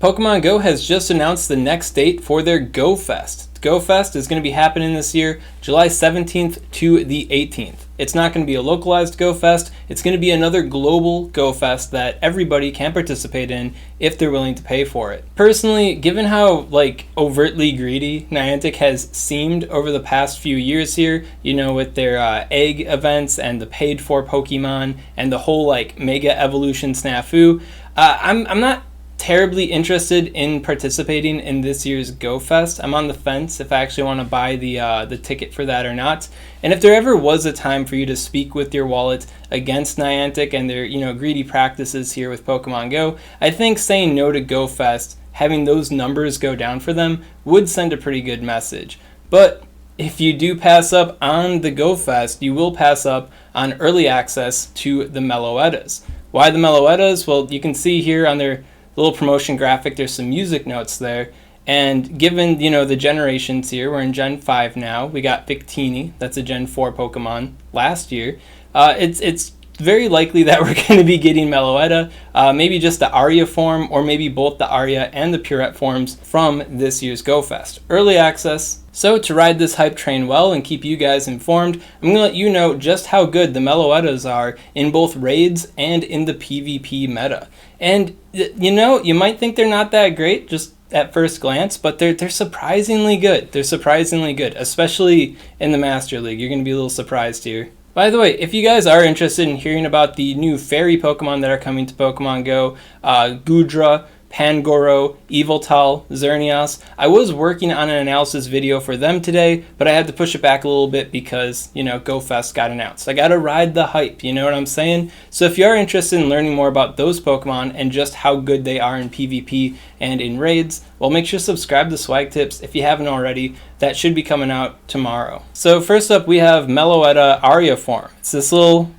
Pokemon Go has just announced the next date for their Go Fest. Go Fest is going to be happening this year, July 17th to the 18th. It's not going to be a localized Go Fest. It's going to be another global Go Fest that everybody can participate in if they're willing to pay for it. Personally, given how overtly greedy Niantic has seemed over the past few years here, with their egg events and the paid for Pokemon and the whole mega evolution snafu, I'm not terribly interested in participating in this year's Go Fest. I'm on the fence if I actually want to buy the ticket for that or not. And if there ever was a time for you to speak with your wallet against Niantic and their greedy practices here with Pokemon Go, I think saying no to Go Fest, having those numbers go down for them, would send a pretty good message. But if you do pass up on the Go Fest, you will pass up on early access to the Meloettas. Why the Meloettas? Well, you can see here on their little promotion graphic, there's some music notes there, and given the generations here, we're in Gen 5 now. We got Victini, that's a Gen 4 Pokemon last year. It's very likely that we're going to be getting Meloetta, maybe just the Aria form, or maybe both the Aria and the Pirouette forms from this year's Go Fest. Early access. So to ride this hype train well and keep you guys informed, I'm going to let you know just how good the Meloettas are in both raids and in the PvP meta. And you might think they're not that great just at first glance, but they're surprisingly good. They're surprisingly good, especially in the Master League. You're going to be a little surprised here. By the way, if you guys are interested in hearing about the new fairy Pokemon that are coming to Pokemon Go, Goodra, Pangoro, Yveltal, Xerneas, I was working on an analysis video for them today, but I had to push it back a little bit because, Go Fest got announced. I gotta ride the hype, you know what I'm saying? So if you are interested in learning more about those Pokemon and just how good they are in PvP and in raids, well, make sure to subscribe to SwagTips if you haven't already. That should be coming out tomorrow. So first up, we have Meloetta Aria Forme. It's this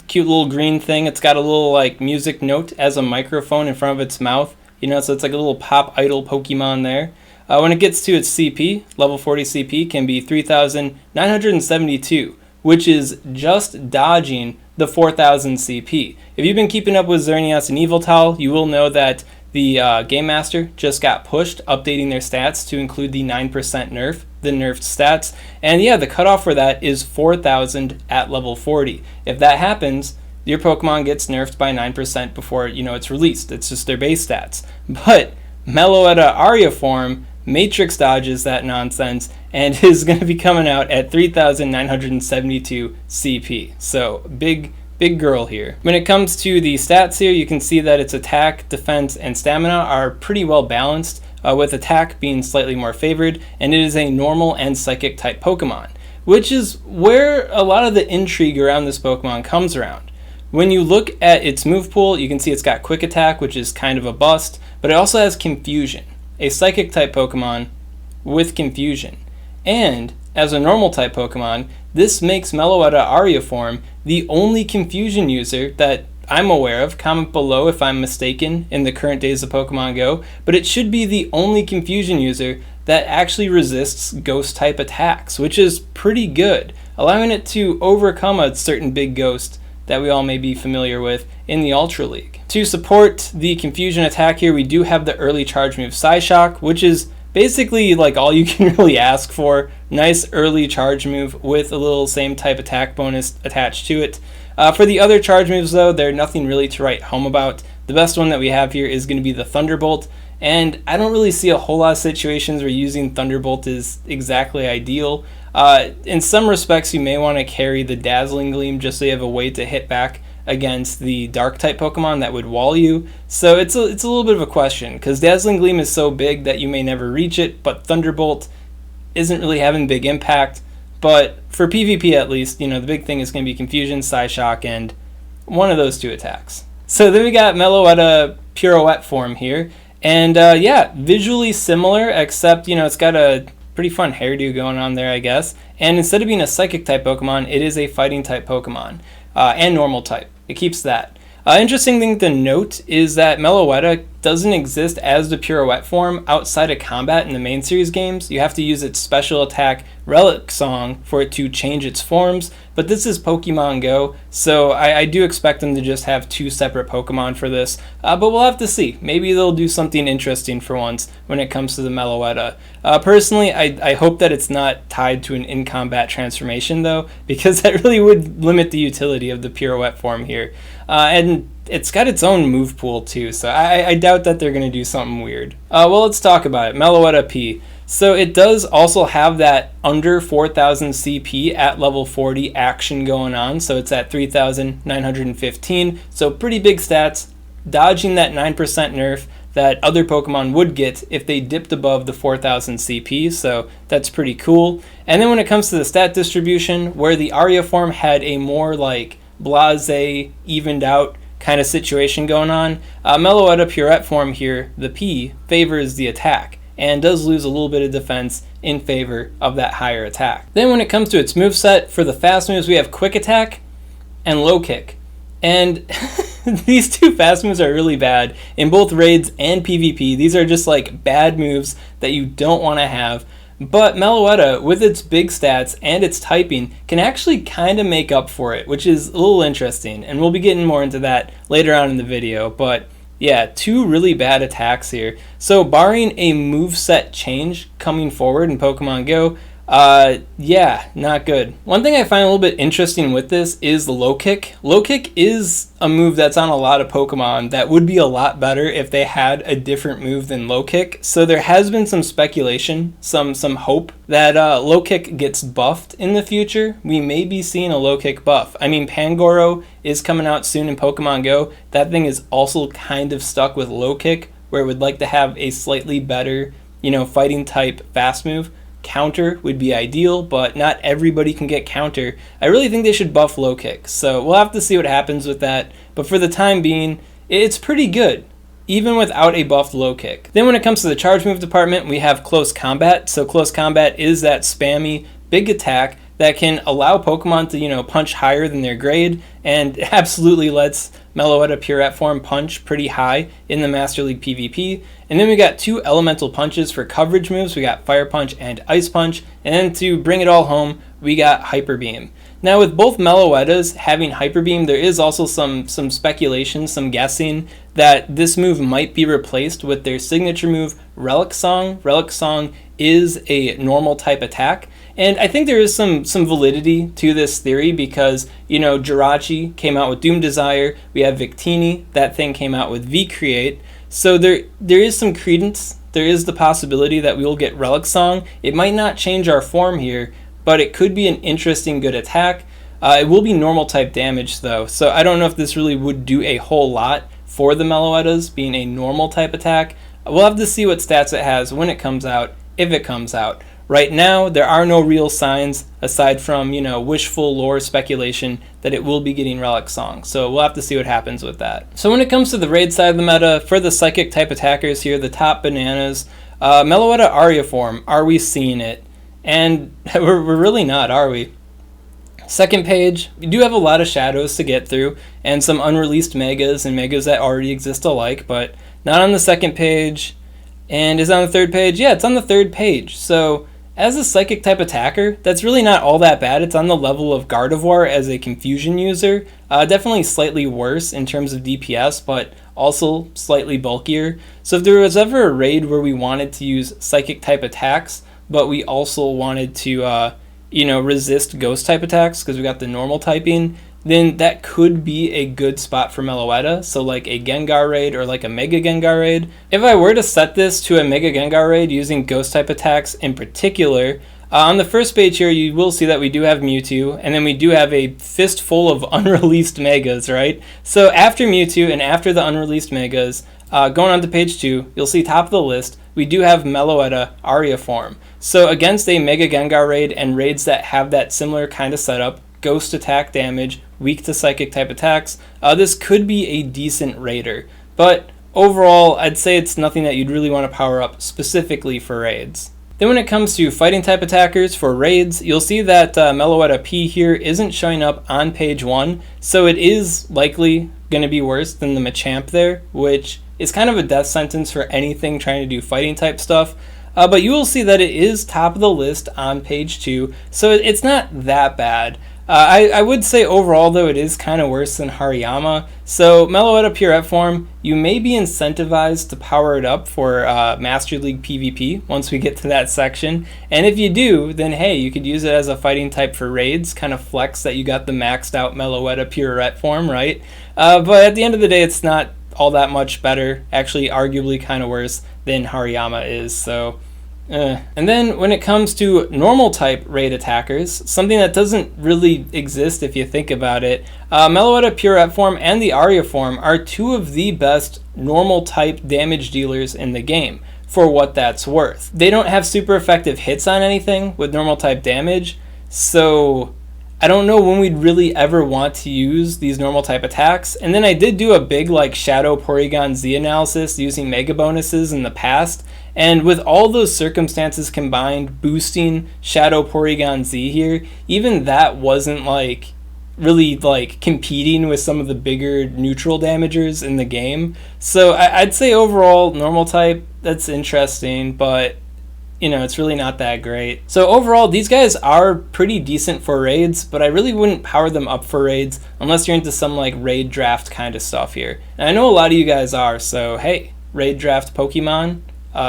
cute little green thing. It's got a little music note as a microphone in front of its mouth. So it's like a little pop idol Pokemon there. When it gets to its CP, level 40 CP can be 3,972, which is just dodging the 4,000 CP. If you've been keeping up with Xerneas and Yveltal, you will know that the Game Master just got pushed, updating their stats to include the 9% nerf, the nerfed stats. And yeah, the cutoff for that is 4,000 at level 40. If that happens, your Pokemon gets nerfed by 9% before it's released. It's just their base stats. But Meloetta Aria Forme matrix dodges that nonsense and is going to be coming out at 3,972 CP. So big girl here. When it comes to the stats here, you can see that its attack, defense, and stamina are pretty well balanced, with attack being slightly more favored, and it is a normal and psychic type Pokemon, which is where a lot of the intrigue around this Pokemon comes around. When you look at its move pool, you can see it's got Quick Attack, which is kind of a bust, but it also has Confusion, a Psychic type Pokemon with Confusion. And as a normal type Pokemon, this makes Meloetta Aria Forme the only Confusion user that I'm aware of. Comment below if I'm mistaken in the current days of Pokemon Go, but it should be the only Confusion user that actually resists Ghost type attacks, which is pretty good, allowing it to overcome a certain big ghost that we all may be familiar with in the Ultra League. To support the Confusion attack here, we do have the early charge move Psyshock, which is basically all you can really ask for. Nice early charge move with a little same type attack bonus attached to it. For the other charge moves though, they're nothing really to write home about. The best one that we have here is going to be the Thunderbolt, and I don't really see a whole lot of situations where using Thunderbolt is exactly ideal. In some respects, you may want to carry the Dazzling Gleam just so you have a way to hit back against the Dark-type Pokemon that would wall you. So it's a little bit of a question, because Dazzling Gleam is so big that you may never reach it, but Thunderbolt isn't really having big impact. But for PvP at least, the big thing is going to be Confusion, Psyshock, and one of those two attacks. So then we got Meloetta Pirouette Forme here. And yeah, visually similar, except, it's got a pretty fun hairdo going on there, I guess. And instead of being a Psychic type Pokemon, it is a Fighting type Pokemon, and Normal type. It keeps that. Interesting thing to note is that Meloetta doesn't exist as the Pirouette form outside of combat in the main series games. You have to use its special attack Relic Song for it to change its forms, but this is Pokemon Go, so I do expect them to just have 2 separate Pokemon for this, but we'll have to see. Maybe they'll do something interesting for once when it comes to the Meloetta. Personally, I hope that it's not tied to an in-combat transformation though, because that really would limit the utility of the Pirouette form here. And it's got its own move pool too, so I doubt that they're going to do something weird. Well, let's talk about it. Meloetta P. So it does also have that under 4,000 CP at level 40 action going on, so it's at 3,915, so pretty big stats, dodging that 9% nerf that other Pokemon would get if they dipped above the 4,000 CP, so that's pretty cool. And then when it comes to the stat distribution, where the Aria form had a more like blasé, evened out kind of situation going on, Meloetta Pirouette form here, the P, favors the attack and does lose a little bit of defense in favor of that higher attack. Then when it comes to its moveset, for the fast moves we have Quick Attack and Low Kick. And these 2 fast moves are really bad in both raids and PvP. These are just like bad moves that you don't want to have. But Meloetta, with its big stats and its typing, can actually kind of make up for it, which is a little interesting. And we'll be getting more into that later on in the video. But yeah, 2 really bad attacks here. So barring a moveset change coming forward in Pokemon Go, yeah, not good. One thing I find a little bit interesting with this is the Low Kick. Low Kick is a move that's on a lot of Pokemon that would be a lot better if they had a different move than Low Kick. So there has been some speculation, some hope that Low Kick gets buffed in the future. We may be seeing a Low Kick buff. I mean, Pangoro is coming out soon in Pokemon Go. That thing is also kind of stuck with Low Kick, where it would like to have a slightly better, fighting type fast move. Counter would be ideal, but not everybody can get counter. I really think they should buff Low Kick, so we'll have to see what happens with that. But for the time being, it's pretty good, even without a buffed Low Kick. Then when it comes to the charge move department, we have Close Combat. So Close Combat is that spammy big attack that can allow Pokemon to, punch higher than their grade, and absolutely lets Meloetta Pirouette form punch pretty high in the Master League PvP. And then we got 2 elemental punches for coverage moves. We got Fire Punch and Ice Punch. And then to bring it all home, we got Hyper Beam. Now with both Meloettas having Hyper Beam, there is also some speculation, some guessing that this move might be replaced with their signature move, Relic Song. Relic Song is a normal type attack. And I think there is some validity to this theory because, Jirachi came out with Doom Desire. We have Victini. That thing came out with V-Create. So there is some credence. There is the possibility that we will get Relic Song. It might not change our form here, but it could be an interesting good attack. It will be normal type damage though. So I don't know if this really would do a whole lot for the Meloettas being a normal type attack. We'll have to see what stats it has when it comes out, if it comes out. Right now, there are no real signs, aside from, wishful lore speculation, that it will be getting Relic Song. So we'll have to see what happens with that. So when it comes to the raid side of the meta, for the Psychic type attackers here, the top bananas, Meloetta Aria Forme, are we seeing it? And we're really not, are we? Second page, we do have a lot of shadows to get through, and some unreleased megas, and megas that already exist alike, but not on the second page. And is it on the third page? Yeah, it's on the third page. So as a Psychic type attacker, that's really not all that bad. It's on the level of Gardevoir as a Confusion user. Definitely slightly worse in terms of DPS, but also slightly bulkier. So if there was ever a raid where we wanted to use Psychic type attacks, but we also wanted to, resist Ghost type attacks because we got the normal typing, then that could be a good spot for Meloetta. So like a Gengar raid or like a Mega Gengar raid. If I were to set this to a Mega Gengar raid using Ghost type attacks in particular, on the first page here you will see that we do have Mewtwo, and then we do have a fistful of unreleased Megas, right? So after Mewtwo and after the unreleased Megas, going on to page 2, you'll see top of the list, we do have Meloetta Aria Forme. So against a Mega Gengar raid and raids that have that similar kind of setup, Ghost attack damage, weak to Psychic type attacks, this could be a decent raider. But overall, I'd say it's nothing that you'd really want to power up specifically for raids. Then when it comes to Fighting type attackers for raids, you'll see that Meloetta P here isn't showing up on page 1, so it is likely going to be worse than the Machamp there, which is kind of a death sentence for anything trying to do fighting type stuff. But you will see that it is top of the list on page 2, so it's not that bad. I would say overall, though, it is kind of worse than Hariyama. So Meloetta Pirouette Forme, you may be incentivized to power it up for Master League PvP once we get to that section. And if you do, then hey, you could use it as a fighting type for raids, kind of flex that you got the maxed out Meloetta Pirouette Forme, right? But at the end of the day, it's not all that much better. Actually, arguably kind of worse than Hariyama is, so... And then when it comes to normal type raid attackers, something that doesn't really exist if you think about it, Meloetta Pirouette Forme and the Aria Forme are two of the best normal type damage dealers in the game, for what that's worth. They don't have super effective hits on anything with normal type damage, so I don't know when we'd really ever want to use these normal type attacks. And then I did do a big like Shadow Porygon Z analysis using mega bonuses in the past, and with all those circumstances combined, boosting Shadow Porygon Z here, even that wasn't like really like competing with some of the bigger neutral damagers in the game. So I'd say overall normal type, that's interesting, but you know, it's really not that great. So overall, these guys are pretty decent for raids, but I really wouldn't power them up for raids unless you're into some like raid draft kind of stuff here. And I know a lot of you guys are, so hey, raid draft Pokemon,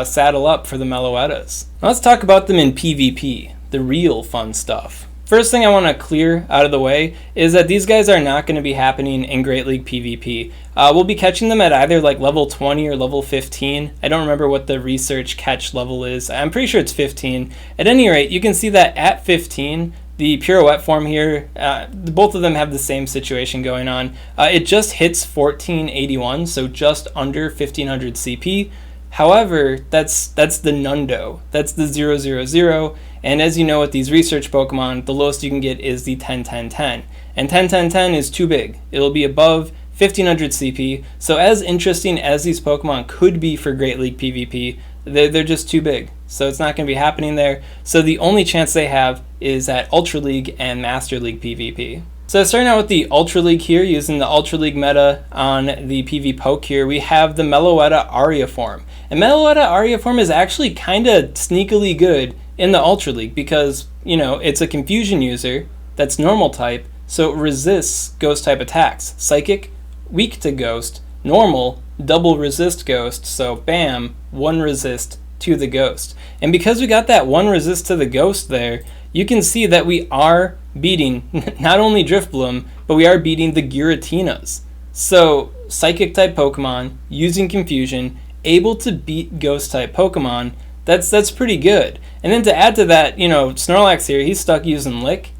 saddle up for the Meloettas. Now let's talk about them in PvP, the real fun stuff. First thing I want to clear out of the way is that these guys are not going to be happening in Great League PvP. We'll be catching them at either like level 20 or level 15. I don't remember what the research catch level is. I'm pretty sure it's 15. At any rate, you can see that at 15, the Pirouette Forme here, both of them have the same situation going on. It just hits 1481, so just under 1500 CP. However, that's the Nundo. That's the 000. And as you know with these research Pokemon, the lowest you can get is the 10-10-10. And 10-10-10 is too big. It'll be above 1500 CP. So as interesting as these Pokemon could be for Great League PvP, they're just too big. So it's not going to be happening there. So the only chance they have is at Ultra League and Master League PvP. So starting out with the Ultra League here, using the Ultra League meta on the PV Poke here, we have the Meloetta Aria Forme. And Meloetta Aria Forme is actually kind of sneakily good in the Ultra League because, you know, it's a confusion user that's normal type, so it resists ghost type attacks. Psychic, weak to ghost, normal, double resist ghost, so bam, one resist to the ghost. And because we got that one resist to the ghost there, you can see that we are beating not only Drifbloom, but we are beating the Giratinas. So Psychic type Pokemon using confusion, able to beat Ghost type Pokemon, that's pretty good. And then to add to that, you know, Snorlax here, he's stuck using Lick,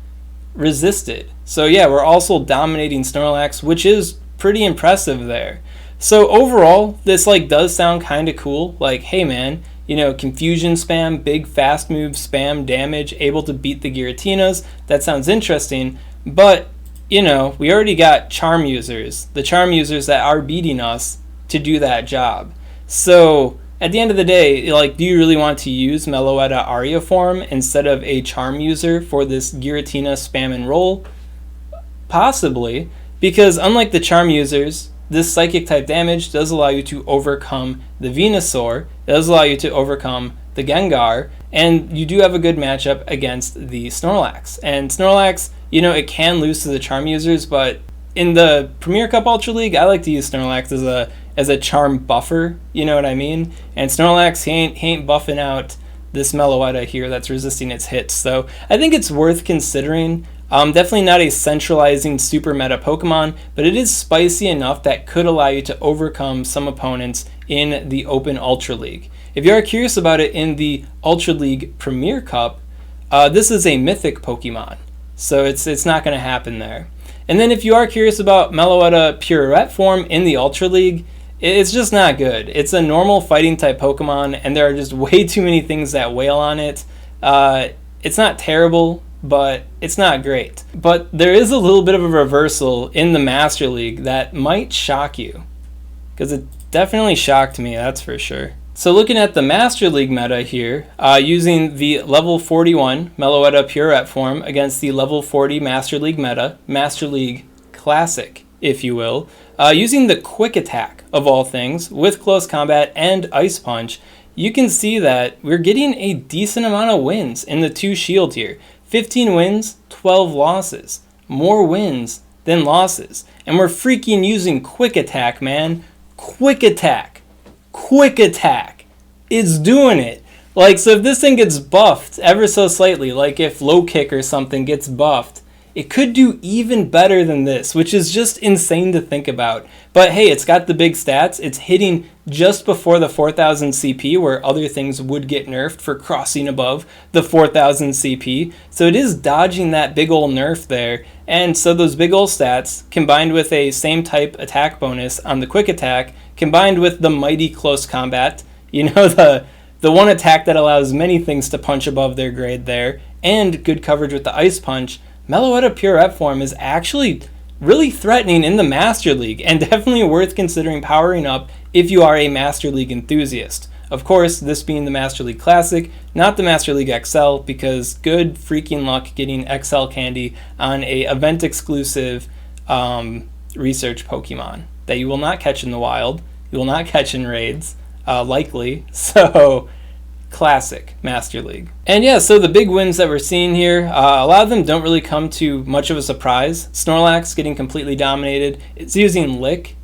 resisted. So yeah, we're also dominating Snorlax, which is pretty impressive there. So overall, this like does sound kind of cool. Like, hey man, you know, confusion spam, big fast move spam damage, able to beat the Giratinas. That sounds interesting. But, you know, we already got charm users, the charm users that are beating us to do that job. So at the end of the day, like, do you really want to use Meloetta Aria Forme instead of a charm user for this Giratina spam and roll? Possibly, because unlike the charm users, this psychic type damage does allow you to overcome the Venusaur, it does allow you to overcome the Gengar, and you do have a good matchup against the Snorlax. And Snorlax, you know, it can lose to the charm users, but in the Premier Cup Ultra League, I like to use Snorlax as a charm buffer, you know what I mean? And Snorlax, he ain't buffing out this Meloetta here that's resisting its hits. So I think it's worth considering. Definitely not a centralizing super meta Pokemon, but it is spicy enough that could allow you to overcome some opponents in the Open Ultra League. If you are curious about it in the Ultra League Premier Cup, this is a Mythic Pokemon, so it's not going to happen there. And then if you are curious about Meloetta Pirouette Forme in the Ultra League, it's just not good. It's a normal fighting type Pokemon, and there are just way too many things that wail on it. It's not terrible, but it's not great. But there is a little bit of a reversal in the Master League that might shock you, because it definitely shocked me, that's for sure. So looking at the Master League meta here, using the level 41 Meloetta Pirouette Forme against the level 40 Master League meta, Master League Classic if you will, using the quick attack of all things with close combat and Ice Punch, you can see that we're getting a decent amount of wins in the 2 shield here. 15 wins, 12 losses. More wins than losses. And we're freaking using quick attack, man. Quick attack. Quick attack. It's doing it. Like, so if this thing gets buffed ever so slightly, like if low kick or something gets buffed, it could do even better than this, which is just insane to think about. But hey, it's got the big stats. It's hitting just before the 4000 CP, where other things would get nerfed for crossing above the 4000 CP. So it is dodging that big ol' nerf there. And so those big ol' stats, combined with a same type attack bonus on the quick attack, combined with the mighty close combat, you know, the one attack that allows many things to punch above their grade there, and good coverage with the Ice Punch, Meloetta Pirouette Forme is actually really threatening in the Master League, and definitely worth considering powering up if you are a Master League enthusiast. Of course, this being the Master League Classic, not the Master League XL, because good freaking luck getting XL candy on a event-exclusive research Pokemon that you will not catch in the wild, you will not catch in raids, likely, so classic Master League. And yeah, so the big wins that we're seeing here, a lot of them don't really come to much of a surprise. Snorlax getting completely dominated. It's using Lick.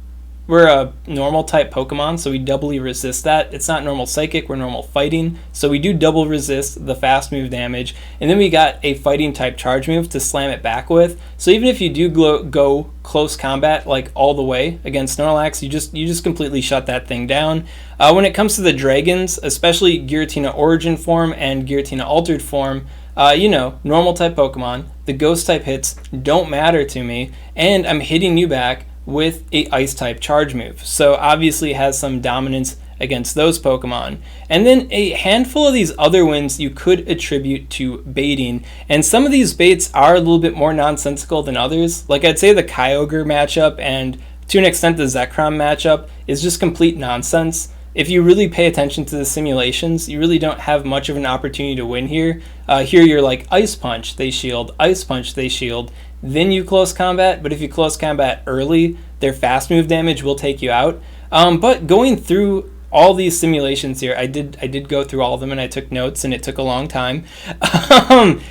We're a normal type Pokemon, so we doubly resist that. It's not normal Psychic, we're normal Fighting, so we do double resist the fast move damage. And then we got a Fighting type charge move to slam it back with. So even if you do go close combat like all the way against Snorlax, you just completely shut that thing down. When it comes to the Dragons, especially Giratina Origin Form and Giratina Altered Form, you know, normal type Pokemon, the Ghost type hits don't matter to me, and I'm hitting you back with a Ice type charge move. So obviously it has some dominance against those Pokemon. And then a handful of these other wins you could attribute to baiting, and some of these baits are a little bit more nonsensical than others. Like I'd say the Kyogre matchup and to an extent the Zekrom matchup is just complete nonsense. If you really pay attention to the simulations, you really don't have much of an opportunity to win here. Here you're like Ice Punch, they shield, Ice Punch, they shield, then you close combat, but if you close combat early, their fast move damage will take you out. But going through all these simulations here, I did go through all of them and I took notes and it took a long time.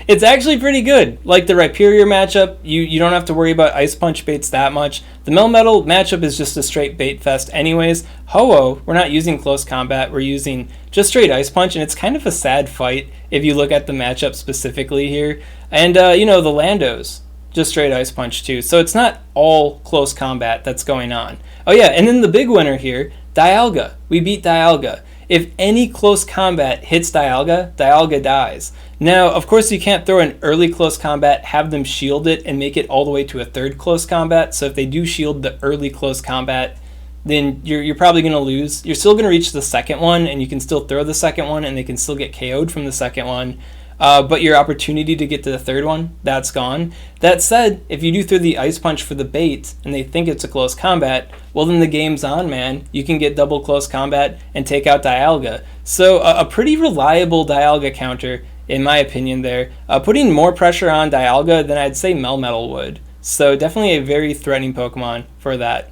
It's actually pretty good. Like the Rhyperior matchup, you don't have to worry about Ice Punch baits that much. The Melmetal matchup is just a straight bait fest anyways. Ho-Oh, we're not using close combat, we're using just straight Ice Punch, and it's kind of a sad fight if you look at the matchup specifically here. And you know, the Landos, just straight Ice Punch too. So it's not all close combat that's going on. Oh yeah, and then the big winner here, Dialga. We beat Dialga. If any close combat hits Dialga, Dialga dies. Now, of course, you can't throw an early close combat, have them shield it, and make it all the way to a third close combat. So if they do shield the early close combat, then you're probably going to lose. You're still going to reach the second one, and you can still throw the second one, and they can still get KO'd from the second one. But your opportunity to get to the third one, that's gone. That said, if you do throw the Ice Punch for the bait and they think it's a close combat, well then the game's on, man. You can get double close combat and take out Dialga. So a pretty reliable Dialga counter, in my opinion there. Putting more pressure on Dialga than I'd say Melmetal would. So definitely a very threatening Pokemon for that.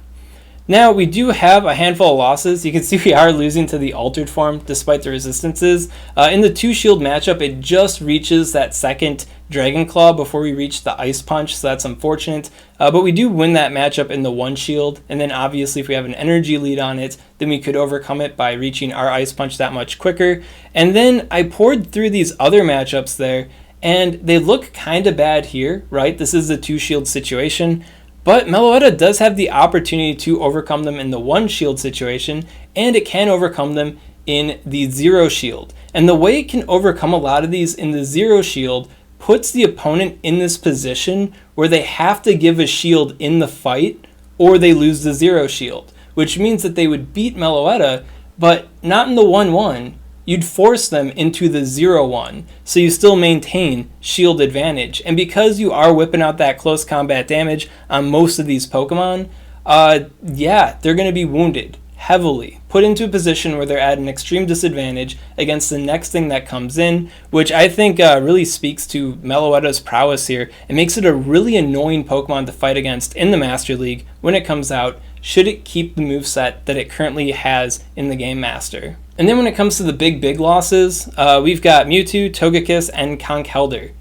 Now, we do have a handful of losses. You can see we are losing to the Altered Form despite the resistances. In the 2-shield matchup, it just reaches that second Dragon Claw before we reach the Ice Punch, so that's unfortunate. But we do win that matchup in the 1-shield, and then obviously if we have an energy lead on it, then we could overcome it by reaching our Ice Punch that much quicker. And then I poured through these other matchups there, and they look kind of bad here, right? This is a 2-shield situation. But Meloetta does have the opportunity to overcome them in the 1-shield situation, and it can overcome them in the 0-shield. And the way it can overcome a lot of these in the 0-shield puts the opponent in this position where they have to give a shield in the fight, or they lose the 0-shield, which means that they would beat Meloetta, but not in the 1-1. You'd force them into the 0-1, so you still maintain shield advantage. And because you are whipping out that close combat damage on most of these Pokemon, yeah, they're going to be wounded heavily, put into a position where they're at an extreme disadvantage against the next thing that comes in, which I think really speaks to Meloetta's prowess here. It makes it a really annoying Pokemon to fight against in the Master League when it comes out, should it keep the moveset that it currently has in the Game Master. And then when it comes to the big losses, we've got Mewtwo, Togekiss, and Conkeldurr.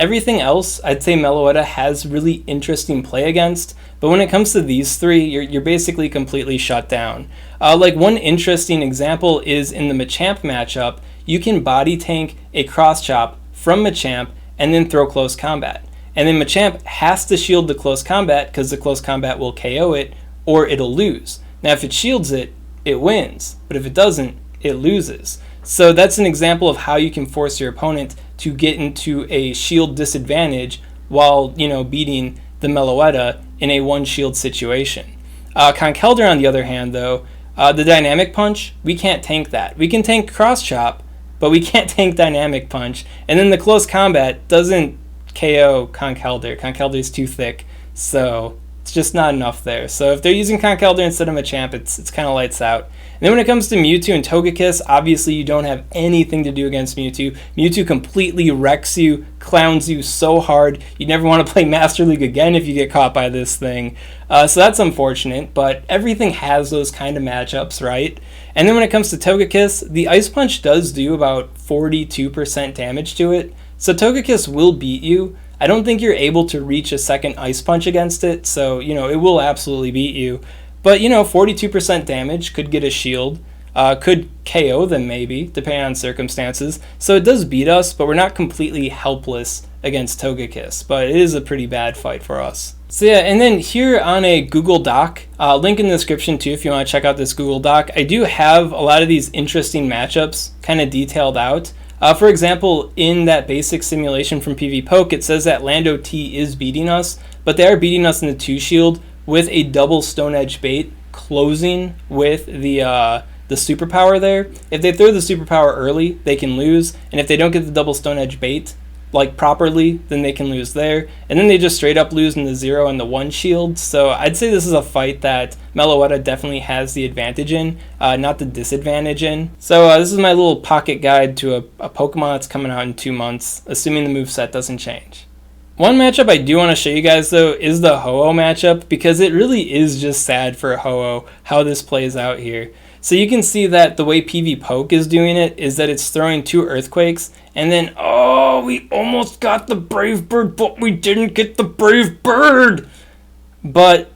Everything else, I'd say Meloetta has really interesting play against, but when it comes to these three, you're basically completely shut down. Like one interesting example is in the Machamp matchup, you can body tank a Cross Chop from Machamp and then throw Close Combat. And then Machamp has to shield the Close Combat because the Close Combat will KO it or it'll lose. Now if it shields it, it wins, but if it doesn't, it loses. So that's an example of how you can force your opponent to get into a shield disadvantage while, beating the Meloetta in a one shield situation. Conkeldurr, on the other hand, though, the Dynamic Punch, we can't tank that. We can tank Cross Chop, but we can't tank Dynamic Punch. And then the Close Combat doesn't KO Conkeldurr. Conkeldurr is too thick, so it's just not enough there. So if they're using Conkeldurr instead of Machamp, it's kind of lights out. And then when it comes to Mewtwo and Togekiss, obviously you don't have anything to do against Mewtwo. Mewtwo completely wrecks you, clowns you so hard. You never want to play Master League again if you get caught by this thing. So that's unfortunate, but everything has those kind of matchups, right? And then when it comes to Togekiss, the Ice Punch does do about 42% damage to it. So Togekiss will beat you. I don't think you're able to reach a second Ice Punch against it, so, it will absolutely beat you. But, 42% damage could get a shield, could KO them maybe, depending on circumstances. So it does beat us, but we're not completely helpless against Togekiss. But it is a pretty bad fight for us. So yeah, and then here on a Google Doc, link in the description too if you want to check out this Google Doc, I do have a lot of these interesting matchups kind of detailed out. For example, in that basic simulation from PvPoke, it says that Lando T is beating us, but they are beating us in the 2-shield with a double Stone Edge bait closing with the superpower there. If they throw the superpower early, they can lose, and if they don't get the double Stone Edge bait properly, then they can lose there. And then they just straight up lose in the 0 and the 1 shield. So I'd say this is a fight that Meloetta definitely has the advantage in, not the disadvantage in. So this is my little pocket guide to a Pokemon that's coming out in 2 months, assuming the moveset doesn't change. One matchup I do want to show you guys, though, is the Ho-Oh matchup, because it really is just sad for Ho-Oh how this plays out here. So you can see that the way PvPoke is doing it is that it's throwing 2 Earthquakes, and then, oh, we almost got the Brave Bird, but we didn't get the Brave Bird! But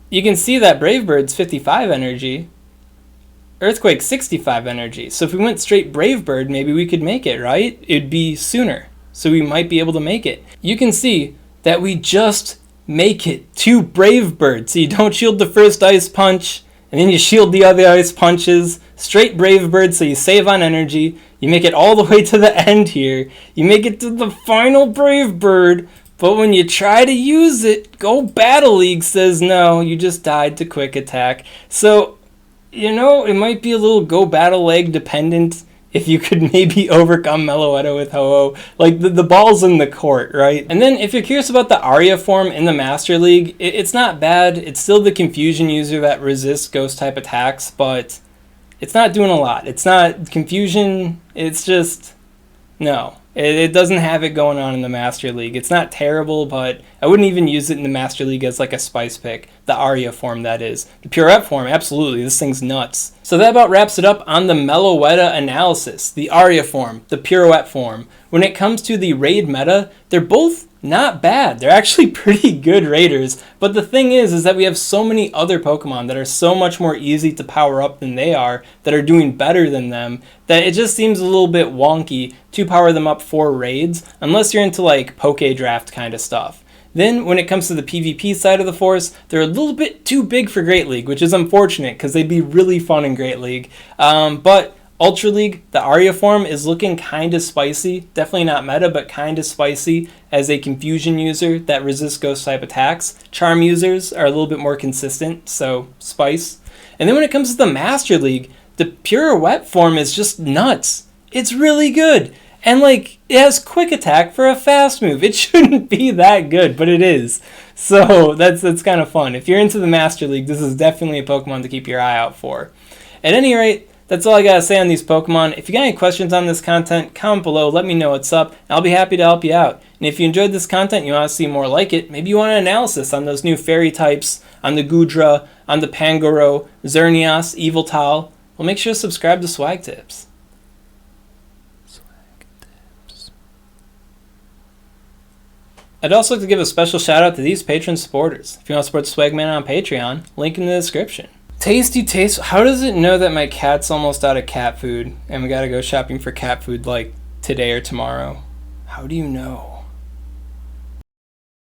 you can see that Brave Bird's 55 energy, Earthquake 65 energy. So if we went straight Brave Bird, maybe we could make it, right? It'd be sooner. So we might be able to make it. You can see that we just make it to Brave Bird. So you don't shield the first Ice Punch, and then you shield the other Ice Punches. Straight Brave Bird, so you save on energy. You make it all the way to the end here. You make it to the final Brave Bird, but when you try to use it, Go Battle League says no, you just died to Quick Attack. So, it might be a little Go Battle League dependent if you could maybe overcome Meloetta with Ho-Oh. The ball's in the court, right? And then if you're curious about the Aria form in the Master League, it's not bad. It's still the Confusion user that resists Ghost-type attacks, but it's not doing a lot. It's not Confusion. It's just, no. It doesn't have it going on in the Master League. It's not terrible, but I wouldn't even use it in the Master League as a spice pick. The Aria form, that is. The Pirouette form, absolutely. This thing's nuts. So that about wraps it up on the Meloetta analysis. The Aria form, the Pirouette form. When it comes to the raid meta, they're both not bad. They're actually pretty good raiders. But the thing is that we have so many other Pokemon that are so much more easy to power up than they are, that are doing better than them, that it just seems a little bit wonky to power them up for raids, unless you're into Poke Draft kind of stuff. Then, when it comes to the PvP side of the force, they're a little bit too big for Great League, which is unfortunate, because they'd be really fun in Great League. But Ultra League, the Aria form, is looking kind of spicy. Definitely not meta, but kind of spicy as a Confusion user that resists Ghost-type attacks. Charm users are a little bit more consistent, so spice. And then when it comes to the Master League, the Pirouette form is just nuts. It's really good. And, like, it has quick attack for a fast move. It shouldn't be that good, but it is. So that's kind of fun. If you're into the Master League, this is definitely a Pokemon to keep your eye out for. At any rate, that's all I got to say on these Pokemon. If you got any questions on this content, comment below. Let me know what's up. I'll be happy to help you out. And if you enjoyed this content, you want to see more like it, maybe you want an analysis on those new fairy types, on the Goodra, on the Pangoro, Xerneas, Eviltal, well, make sure to subscribe to SwagTips. I'd also like to give a special shout out to these patron supporters. If you want to support Swagman on Patreon, link in the description. Tasty Taste, how does it know that my cat's almost out of cat food and we gotta go shopping for cat food like today or tomorrow? How do you know?